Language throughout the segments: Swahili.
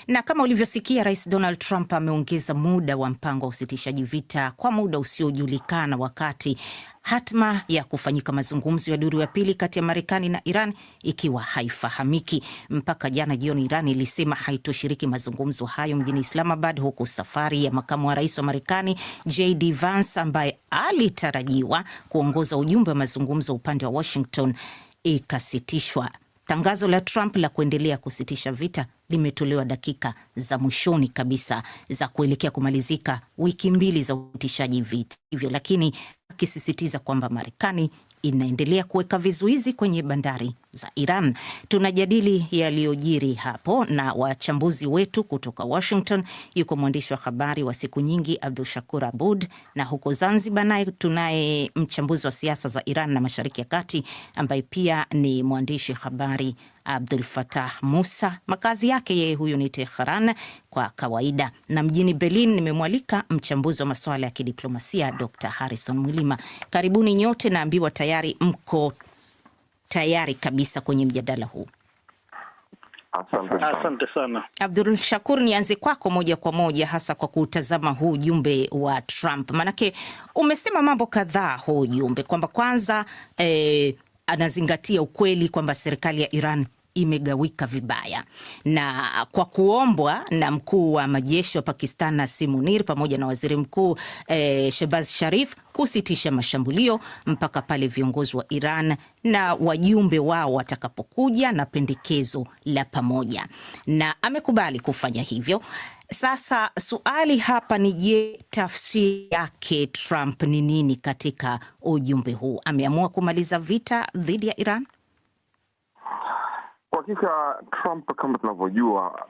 Na kama ulivyosikia, Rais Donald Trump ameongeza muda wa mpango wa usitishaji vita kwa muda usiojulikana, wakati hatma ya kufanyika mazungumzo ya duru ya pili kati ya Marekani na Iran ikiwa haifahamiki. Mpaka jana jioni, Iran ilisema haitoshiriki mazungumzo hayo mjini Islamabad, huku safari ya makamu wa rais wa Marekani JD Vance ambaye alitarajiwa kuongoza ujumbe wa mazungumzo upande wa Washington ikasitishwa. Tangazo la Trump la kuendelea kusitisha vita limetolewa dakika za mwishoni kabisa za kuelekea kumalizika wiki mbili za usitishaji vita hivyo, lakini akisisitiza kwamba Marekani inaendelea kuweka vizuizi kwenye bandari za Iran. Tunajadili yaliyojiri hapo na wachambuzi wetu kutoka Washington. Yuko mwandishi wa habari wa siku nyingi Abdushakur Aboud, na huko Zanzibar naye tunaye mchambuzi wa siasa za Iran na Mashariki ya Kati ambaye pia ni mwandishi habari Abdul Fattah Musa. Makazi yake yeye huyu ni Tehran kwa kawaida, na mjini Berlin nimemwalika mchambuzi wa masuala ya kidiplomasia Dr. Harrison Mwilima. Karibuni nyote, naambiwa tayari mko tayari kabisa kwenye mjadala huu. Asante sana. Abdul Shakur, nianze kwako moja kwa moja, hasa kwa kutazama huu ujumbe wa Trump. Manake umesema mambo kadhaa huu ujumbe, kwamba kwanza anazingatia ukweli kwamba serikali ya Iran imegawika vibaya, na kwa kuombwa na mkuu wa majeshi wa Pakistan Nasim Munir pamoja na waziri mkuu Shehbaz Sharif kusitisha mashambulio mpaka pale viongozi wa Iran na wajumbe wao watakapokuja na pendekezo la pamoja, na amekubali kufanya hivyo. Sasa suali hapa ni je, tafsiri yake Trump ni nini katika ujumbe huu? Ameamua kumaliza vita dhidi ya Iran? Kwa hakika Trump, kama tunavyojua,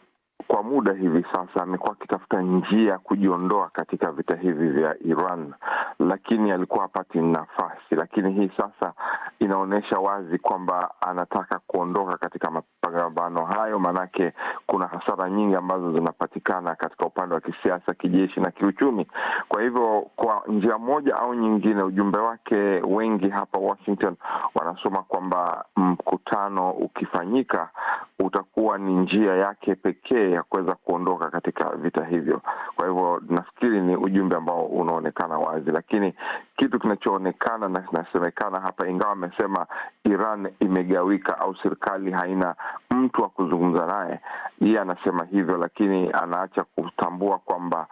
kwa muda hivi sasa amekuwa akitafuta njia kujiondoa katika vita hivi vya Iran, lakini alikuwa hapati nafasi. Lakini hii sasa inaonyesha wazi kwamba anataka kuondoka katika mapambano hayo, manake kuna hasara nyingi ambazo zinapatikana katika upande wa kisiasa, kijeshi na kiuchumi. Kwa hivyo kwa njia moja au nyingine, ujumbe wake wengi hapa Washington wanasoma kwamba mkutano ukifanyika utakuwa ni njia yake pekee ya kuweza kuondoka katika vita hivyo. Kwa hivyo nafikiri ni ujumbe ambao unaonekana wazi, lakini kitu kinachoonekana na kinasemekana hapa, ingawa amesema Iran imegawika au serikali haina mtu wa kuzungumza naye, yeye anasema hivyo, lakini anaacha kutambua kwamba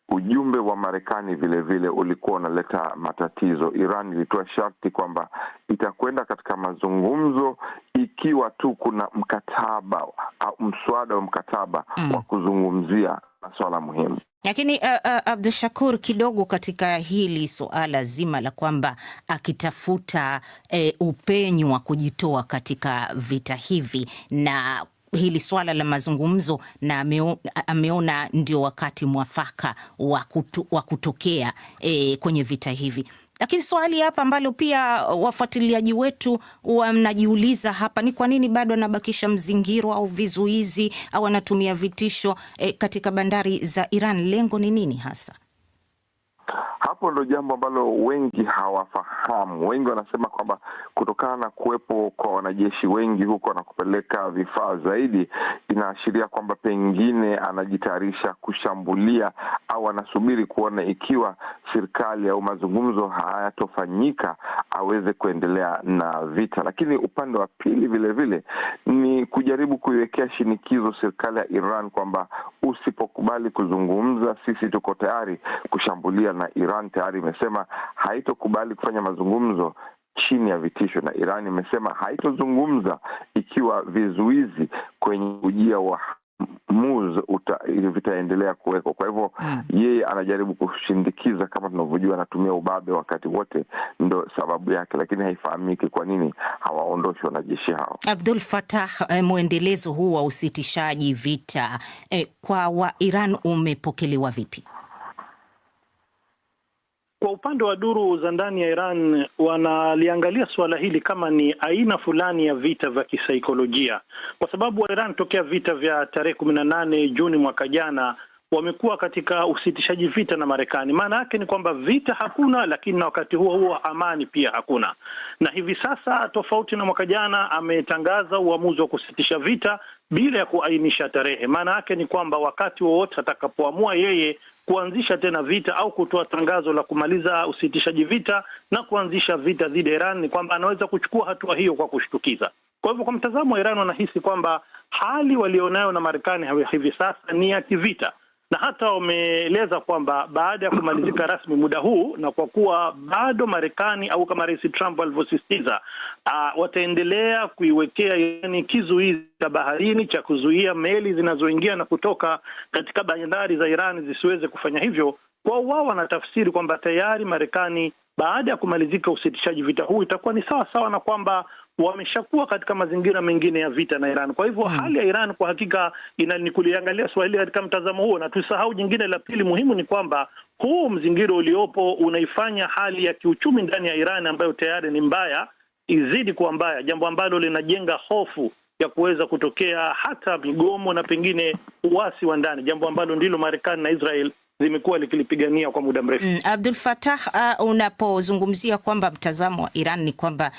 ujumbe wa Marekani vile vile ulikuwa unaleta matatizo. Iran ilitoa sharti kwamba itakwenda katika mazungumzo ikiwa tu kuna mkataba au mswada wa mkataba wa kuzungumzia masuala muhimu. Lakini Abdushakur, kidogo katika hili suala zima la kwamba akitafuta upenyo wa kujitoa katika vita hivi na hili swala la mazungumzo, na ameona ndio wakati mwafaka wa kutokea kwenye vita hivi. Lakini swali hapa ambalo pia wafuatiliaji wetu wanajiuliza hapa ni kwa nini bado anabakisha mzingiro au vizuizi au anatumia vitisho katika bandari za Iran? Lengo ni nini hasa? Hapo ndo jambo ambalo wengi hawafahamu. Wengi wanasema kwamba kutokana na kuwepo kwa wanajeshi wengi huko na kupeleka vifaa zaidi, inaashiria kwamba pengine anajitayarisha kushambulia au anasubiri kuona ikiwa serikali au mazungumzo hayatofanyika aweze kuendelea na vita. Lakini upande wa pili vile vile ni kujaribu kuiwekea shinikizo serikali ya Iran kwamba usipokubali kuzungumza, sisi tuko tayari kushambulia. Na Iran tayari imesema haitokubali kufanya mazungumzo chini ya vitisho, na Iran imesema haitozungumza ikiwa vizuizi kwenye ujia wa vitaendelea kuwekwa. Kwa hivyo yeye anajaribu kushindikiza, kama tunavyojua anatumia ubabe wakati wote, ndo sababu yake, lakini haifahamiki kwa nini hawaondoshi wanajeshi hao. Abdul Fattah, muendelezo huu wa usitishaji vita kwa wa Iran umepokelewa vipi? Kwa upande wa duru za ndani ya Iran, wanaliangalia suala hili kama ni aina fulani ya vita vya kisaikolojia, kwa sababu wa Iran tokea vita vya tarehe 18 Juni mwaka jana wamekuwa katika usitishaji vita na Marekani. Maana yake ni kwamba vita hakuna, lakini na wakati huo amani pia hakuna. Na hivi sasa, tofauti na mwaka jana, ametangaza uamuzi wa kusitisha vita bila ya kuainisha tarehe. Maana yake ni kwamba wakati wowote atakapoamua yeye kuanzisha tena vita au kutoa tangazo la kumaliza usitishaji vita na kuanzisha vita dhidi ya Iran, ni kwamba anaweza kuchukua hatua hiyo kwa kushtukiza. Kwa hivyo, kwa mtazamo wa Iran, wanahisi kwamba hali walionayo na Marekani hivi sasa ni ya kivita, na hata wameeleza kwamba baada ya kumalizika rasmi muda huu, na kwa kuwa bado Marekani au kama Rais Trump alivyosisitiza, wataendelea kuiwekea yani kizuizi cha baharini cha kuzuia meli zinazoingia na kutoka katika bandari za Iran zisiweze kufanya hivyo. Kwa wao wanatafsiri kwamba tayari Marekani baada ya kumalizika usitishaji vita huu itakuwa ni sawa sawa na kwamba wameshakuwa katika mazingira mengine ya vita na Iran. Kwa hivyo hali ya Iran kwa hakika ni kuliangalia swali katika mtazamo huo, na tusahau jingine la pili muhimu ni kwamba huu mzingiro uliopo unaifanya hali ya kiuchumi ndani ya Iran ambayo tayari ni mbaya izidi kuwa mbaya, jambo ambalo linajenga hofu ya kuweza kutokea hata migomo na pengine uasi wa ndani, jambo ambalo ndilo Marekani na Israel zimekuwa likilipigania kwa muda mrefu. Abdul Fattah, unapozungumzia kwamba mtazamo wa Iran ni kwamba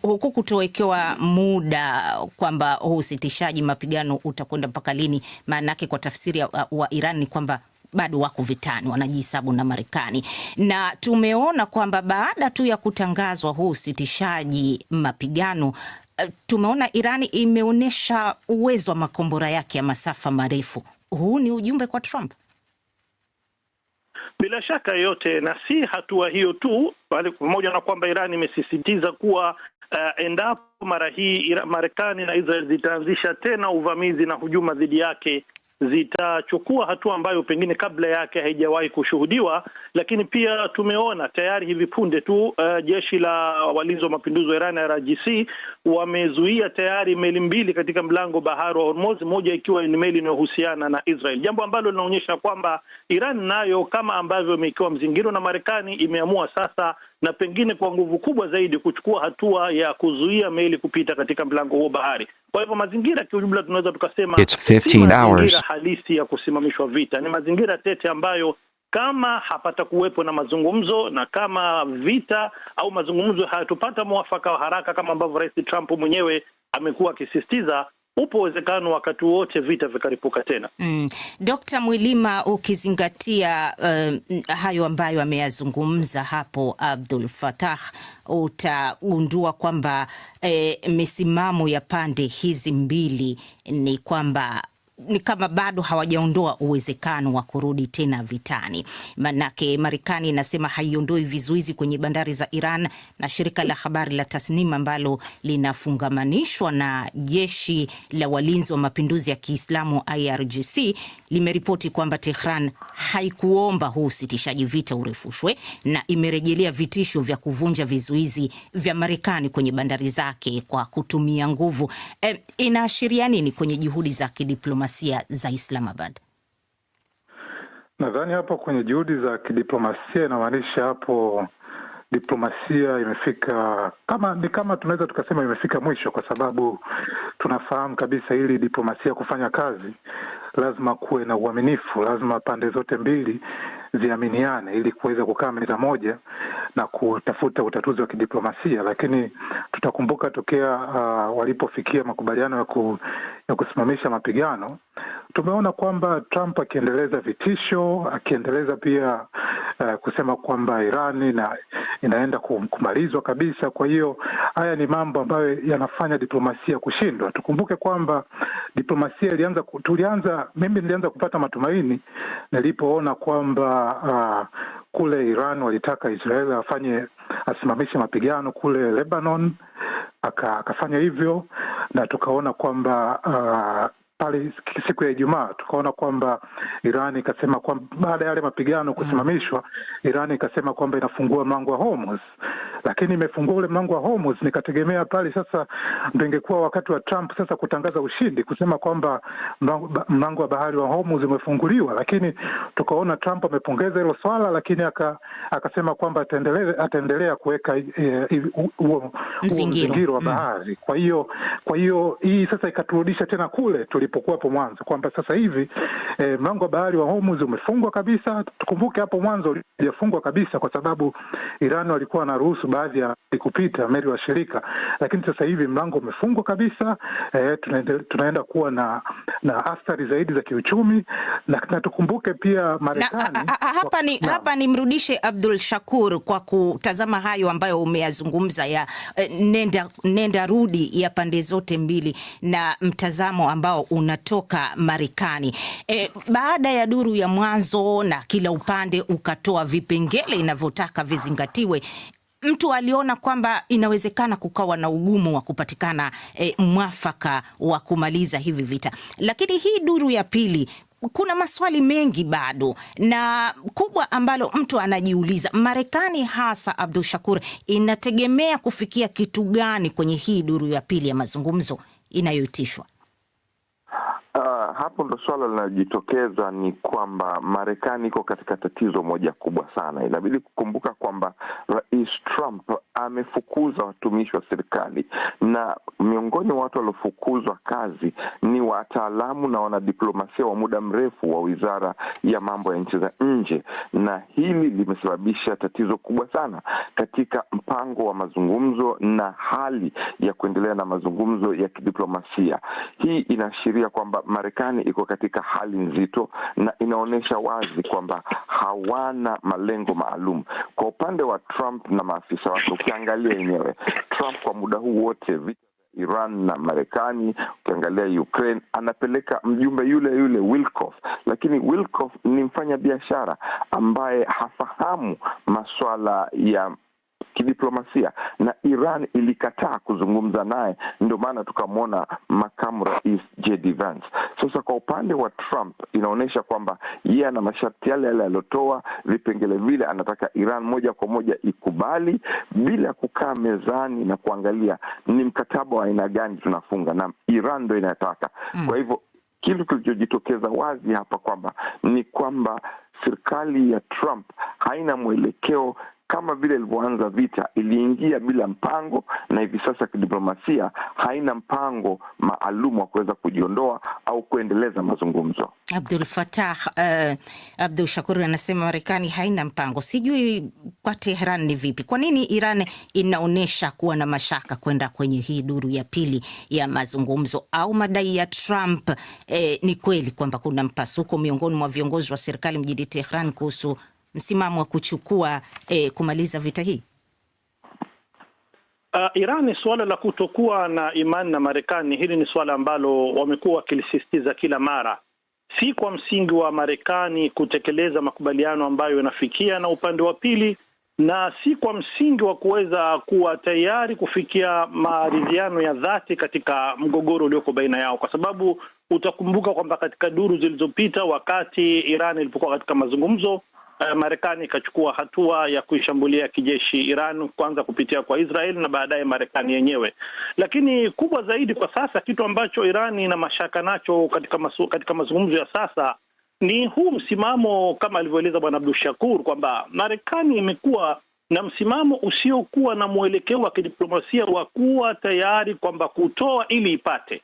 huku kutowekewa muda kwamba huu usitishaji mapigano utakwenda mpaka lini, maana yake kwa tafsiri wa Iran ni kwamba bado wako vitani, wanajihesabu na Marekani. Na tumeona kwamba baada tu ya kutangazwa huu usitishaji mapigano, tumeona Iran imeonyesha uwezo wa makombora yake ya masafa marefu. Huu ni ujumbe kwa Trump? Bila shaka yote, na si hatua hiyo tu, bali pamoja na kwamba Iran imesisitiza kuwa endapo mara hii Marekani na Israel zitaanzisha tena uvamizi na hujuma dhidi yake, zitachukua hatua ambayo pengine kabla yake haijawahi kushuhudiwa. Lakini pia tumeona tayari hivi punde tu jeshi la walinzi wa mapinduzi wa Iran IRGC wamezuia tayari meli mbili katika mlango bahari wa Hormuz, moja ikiwa ni meli inayohusiana na Israel, jambo ambalo linaonyesha kwamba Iran nayo kama ambavyo imekiwa mzingiro na Marekani imeamua sasa na pengine kwa nguvu kubwa zaidi kuchukua hatua ya kuzuia meli kupita katika mlango huo bahari. Kwa hivyo mazingira kwa ujumla tunaweza tukasema si mazingira halisi ya kusimamishwa vita, ni mazingira tete ambayo kama hapata kuwepo na mazungumzo, na kama vita au mazungumzo hayatupata mwafaka wa haraka kama ambavyo Rais Trump mwenyewe amekuwa akisisitiza, upo uwezekano wakati wote vita vikaripuka tena. Dr. Mwilima, ukizingatia hayo ambayo ameyazungumza hapo Abdul Fattah, utagundua kwamba misimamo ya pande hizi mbili ni kwamba ni kama bado hawajaondoa uwezekano wa kurudi tena vitani. Manake Marekani inasema haiondoi vizuizi kwenye bandari za Iran, na shirika la habari la Tasnim ambalo linafungamanishwa na jeshi la walinzi wa mapinduzi ya Kiislamu IRGC limeripoti kwamba Tehran haikuomba huu usitishaji vita urefushwe na imerejelea vitisho vya kuvunja vizuizi vya Marekani kwenye bandari zake kwa kutumia nguvu. Inaashiria nini kwenye juhudi za kidiplomasia za Islamabad? Nadhani hapo kwenye juhudi za kidiplomasia inamaanisha hapo diplomasia imefika kama tunaweza tukasema imefika mwisho, kwa sababu tunafahamu kabisa ili diplomasia kufanya kazi lazima kuwe na uaminifu, lazima pande zote mbili ziaminiane ili kuweza kukaa meza moja na kutafuta utatuzi wa kidiplomasia. Lakini tutakumbuka tokea walipofikia makubaliano ya kusimamisha mapigano, tumeona kwamba Trump akiendeleza vitisho, akiendeleza pia kusema kwamba Irani inaenda kumalizwa kabisa. Kwa hiyo haya ni mambo ambayo yanafanya diplomasia kushindwa. Tukumbuke kwamba diplomasia mimi nilianza kupata matumaini nilipoona kwamba kule Iran walitaka Israel asimamishe mapigano kule Lebanon, akafanya hivyo, na tukaona kwamba pale siku ya Ijumaa tukaona kwamba Iran ikasema kwamba baada ya yale mapigano kusimamishwa, Iran ikasema kwamba inafungua mlango wa Hormuz. Lakini imefungua ule mlango wa Hormuz, nikategemea pale sasa ndio ingekuwa wakati wa Trump sasa kutangaza ushindi, kusema kwamba mlango wa bahari wa Hormuz umefunguliwa. Lakini tukaona Trump amepongeza hilo swala, lakini akasema kwamba ataendelea kuweka mzingiro wa bahari. Kwa hiyo hii sasa ikaturudisha tena kule ilipokuwa hapo mwanzo, kwamba sasa hivi mlango wa bahari wa Hormuz umefungwa kabisa. Tukumbuke hapo mwanzo ulijafungwa kabisa kwa sababu Iran walikuwa wanaruhusu baadhi ya kupita meli wa shirika, lakini sasa hivi mlango umefungwa kabisa. Tunaenda kuwa na athari zaidi za kiuchumi, na tukumbuke pia Marekani hapa nimrudishe Abdul Shakur kwa kutazama hayo ambayo umeyazungumza ya nenda rudi ya pande zote mbili na mtazamo ambao unatoka Marekani. Baada ya duru ya mwanzo na kila upande ukatoa vipengele inavyotaka vizingatiwe, mtu aliona kwamba inawezekana kukawa na ugumu wa kupatikana mwafaka wa kumaliza hivi vita. Lakini hii duru ya pili kuna maswali mengi bado, na kubwa ambalo mtu anajiuliza, Marekani hasa Abdul Shakur inategemea kufikia kitu gani kwenye hii duru ya pili ya mazungumzo inayoitishwa? Hapo ndo swala linalojitokeza, ni kwamba Marekani iko katika tatizo moja kubwa sana. Inabidi kukumbuka kwamba Rais Trump amefukuza watumishi wa serikali, na miongoni mwa watu waliofukuzwa kazi ni wataalamu na wanadiplomasia wa muda mrefu wa Wizara ya Mambo ya Nchi za Nje, na hili limesababisha tatizo kubwa sana katika mpango wa mazungumzo na hali ya kuendelea na mazungumzo ya kidiplomasia. Hii inaashiria kwamba Marekani iko katika hali nzito, na inaonyesha wazi kwamba hawana malengo maalum. Kwa upande wa Trump na maafisa wake, ukiangalia yenyewe Trump kwa muda huu wote vita Iran na Marekani, ukiangalia Ukraine, anapeleka mjumbe yule Witkoff, lakini Witkoff ni mfanya biashara ambaye hafahamu masuala ya kidiplomasia, na Iran ilikataa kuzungumza naye. Ndio maana tukamwona makamu rais J.D. Vance. Sasa kwa upande wa Trump inaonyesha kwamba yeye ana masharti yale aliyotoa, vipengele vile anataka Iran moja kwa moja ikubali bila kukaa mezani na kuangalia ni mkataba wa aina gani tunafunga, na Iran ndio inataka. Kwa hivyo kitu kilichojitokeza wazi hapa kwamba serikali ya Trump haina mwelekeo. Kama vile ilivyoanza vita, iliingia bila mpango, na hivi sasa kidiplomasia haina mpango maalum wa kuweza kujiondoa au kuendeleza mazungumzo. Abdul Fattah, Abdul Shakur anasema Marekani haina mpango. Sijui kwa Tehran ni vipi? Kwa nini Iran inaonesha kuwa na mashaka kwenda kwenye hii duru ya pili ya mazungumzo? Au madai ya Trump ni kweli kwamba kuna mpasuko miongoni mwa viongozi wa serikali mjini Tehran kuhusu msimamo wa kuchukua kumaliza vita hii? Iran ni suala la kutokuwa na imani na Marekani. Hili ni suala ambalo wamekuwa wakilisisitiza kila mara, si kwa msingi wa Marekani kutekeleza makubaliano ambayo yanafikia na upande wa pili, na si kwa msingi wa kuweza kuwa tayari kufikia maridhiano ya dhati katika mgogoro ulioko baina yao, kwa sababu utakumbuka kwamba katika duru zilizopita, wakati Iran ilipokuwa katika mazungumzo, Marekani ikachukua hatua ya kuishambulia kijeshi Iran, kwanza kupitia kwa Israel na baadaye Marekani yenyewe. Lakini kubwa zaidi kwa sasa, kitu ambacho Iran ina mashaka nacho katika mazungumzo ya sasa ni huu msimamo, kama alivyoeleza Bwana Abdul Shakur, kwamba Marekani imekuwa na msimamo usiokuwa na mwelekeo wa kidiplomasia wa kuwa tayari kwamba kutoa ili ipate.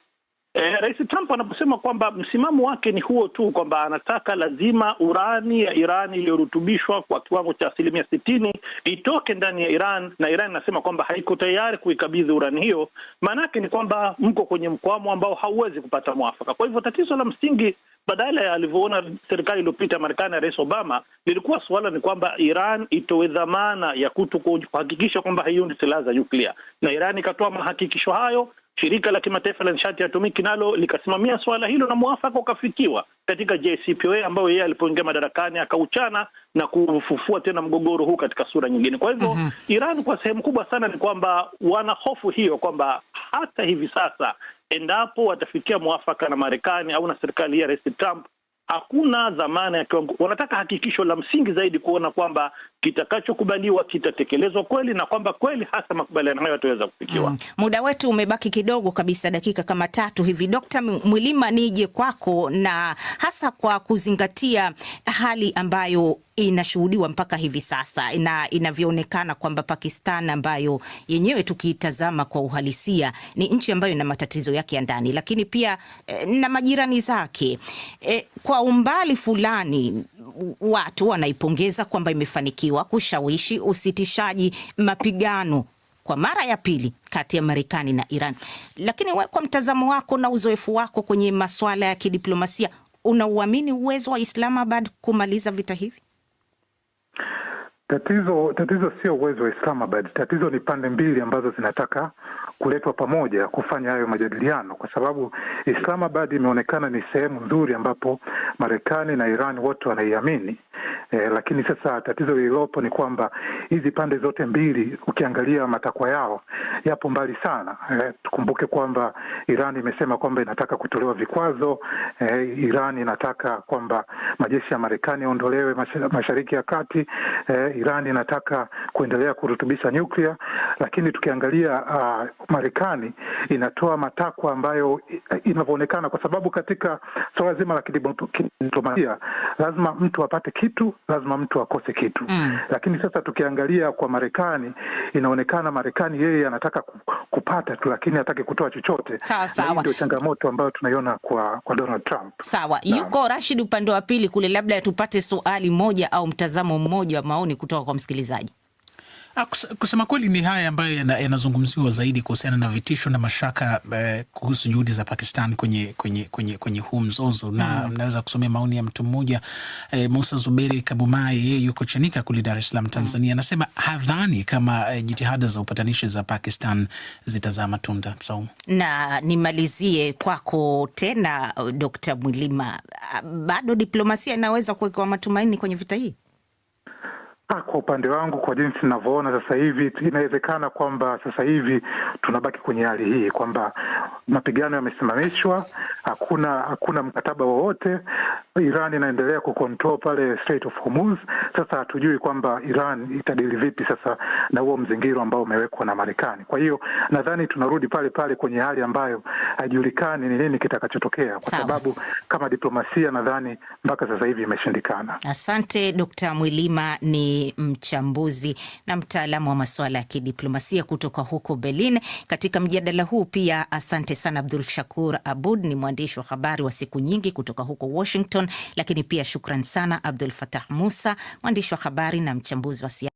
Rais Trump anaposema kwamba msimamo wake ni huo tu, kwamba anataka lazima urani ya Iran iliyorutubishwa kwa kiwango cha 60% itoke ndani ya Iran, na Iran inasema kwamba haiko tayari kuikabidhi urani hiyo, maanake ni kwamba mko kwenye mkwamo ambao hauwezi kupata mwafaka. Kwa hivyo tatizo la msingi, badala ya alivyoona serikali iliyopita Marekani ya Rais Obama, lilikuwa suala ni kwamba Iran itoe dhamana ya kuhakikisha kwamba haiundi silaha za nyuklia, na Iran ikatoa mahakikisho hayo. Shirika la kimataifa la nishati ya atomiki nalo likasimamia swala hilo, na mwafaka ukafikiwa katika JCPOA, ambayo yeye alipoingia madarakani akauchana na kufufua tena mgogoro huu katika sura nyingine. Kwa hivyo Iran kwa sehemu kubwa sana ni kwamba wana hofu hiyo kwamba hata hivi sasa endapo watafikia mwafaka na Marekani au na serikali ya Rais Trump, hakuna dhamana ya kiwango. Wanataka hakikisho la msingi zaidi kuona kwamba kitakachokubaliwa kitatekelezwa kweli, na kwamba kweli hasa makubaliano hayo yataweza kufikiwa. Muda wetu umebaki kidogo kabisa, dakika kama 3 hivi. Dr. Mwilima, nije kwako, na hasa kwa kuzingatia hali ambayo inashuhudiwa mpaka hivi sasa na inavyoonekana kwamba Pakistan, ambayo yenyewe tukiitazama kwa uhalisia ni nchi ambayo ina matatizo yake ya ndani, lakini pia na majirani zake, kwa umbali fulani watu wanaipongeza kwamba imefanikiwa kushawishi usitishaji mapigano kwa mara ya pili kati ya Marekani na Iran. Lakini kwa mtazamo wako na uzoefu wako kwenye masuala ya kidiplomasia, unauamini uwezo wa Islamabad kumaliza vita hivi? Tatizo sio uwezo wa Islamabad. Tatizo ni pande mbili ambazo zinataka kuletwa pamoja kufanya hayo majadiliano, kwa sababu Islamabad imeonekana ni sehemu nzuri ambapo Marekani na Iran wote wanaiamini. Lakini sasa tatizo lililopo ni kwamba hizi pande zote mbili, ukiangalia matakwa yao yapo mbali sana. Tukumbuke kwamba Iran imesema kwamba inataka kutolewa vikwazo. Iran inataka kwamba majeshi ya Marekani yaondolewe Mashariki ya Kati. Iran inataka kuendelea kurutubisha nyuklia. Lakini tukiangalia Marekani inatoa matakwa ambayo inavyoonekana, kwa sababu katika swala zima la kidiplomasia lazima mtu apate kitu, lazima mtu akose kitu. Lakini sasa tukiangalia kwa Marekani, inaonekana Marekani yeye anataka kupata tu, lakini hataki kutoa chochote. Sawa. Ndio changamoto ambayo tunaiona kwa Donald Trump. Sawa. Yuko Rashid upande wa pili kule, labda tupate swali moja au mtazamo mmoja wa maoni kutoka kwa msikilizaji. Kusema kweli ni haya ambayo yanazungumziwa zaidi kuhusiana na vitisho na mashaka kuhusu juhudi za Pakistan kwenye huu mzozo. Na mnaweza kusomea maoni ya mtu mmoja, Musa Zuberi Kabumai, yeye yuko Chanika kule Dar es Salaam, Tanzania. Anasema hadhani kama jitihada za upatanishi za Pakistan zitazaa matunda. Na nimalizie kwako tena, Dr. Mwilima, bado diplomasia inaweza kuweka matumaini kwenye vita hii? Kwa upande wangu, kwa jinsi ninavyoona sasa hivi, inawezekana kwamba sasa hivi tunabaki kwenye hali hii kwamba mapigano yamesimamishwa, hakuna mkataba wowote. Iran inaendelea kucontrol pale Strait of Hormuz. Sasa hatujui kwamba Iran itadili vipi sasa na huo mzingiro ambao umewekwa na Marekani. Kwa hiyo nadhani tunarudi pale kwenye hali ambayo haijulikani ni nini kitakachotokea, kwa sababu kama diplomasia nadhani mpaka sasa hivi imeshindikana. Asante. Dr. Mwilima ni mchambuzi na mtaalamu wa masuala ya kidiplomasia kutoka huko Berlin. Katika mjadala huu pia asante sana Abdul Shakur Abud, ni mwandishi wa habari wa siku nyingi kutoka huko Washington, lakini pia shukran sana Abdul Fatah Musa, mwandishi wa habari na mchambuzi wa siasa.